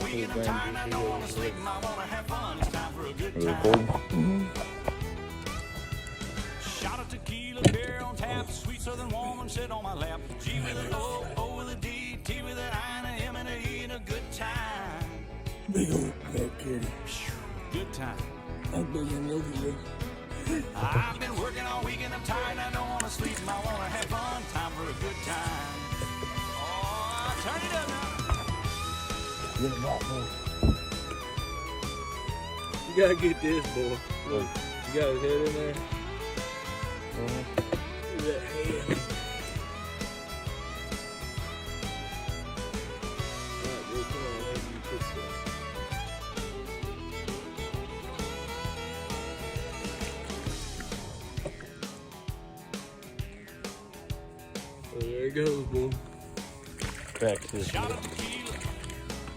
weekend, I'm tired, I don't wanna sleep, and I wanna have fun. It's time for a good time. Recording. Shot of tequila, beer on tap, sweet southern woman sit on my lap. G with an O, O with a D, T with an I, and a M and a E, and a good time. Big old fat kitty. Good time. I'm big and lovely. I've been working all weekend, I'm tired, I don't wanna sleep, and I wanna have fun. Time for a good time. Oh, turn it up now. Get him out, boy. You gotta get this, boy. Look, you got his head in there. Look at that head. Alright, boy, come on, let me put some. Oh, there it goes, boy. Crack this. Shot of tequila.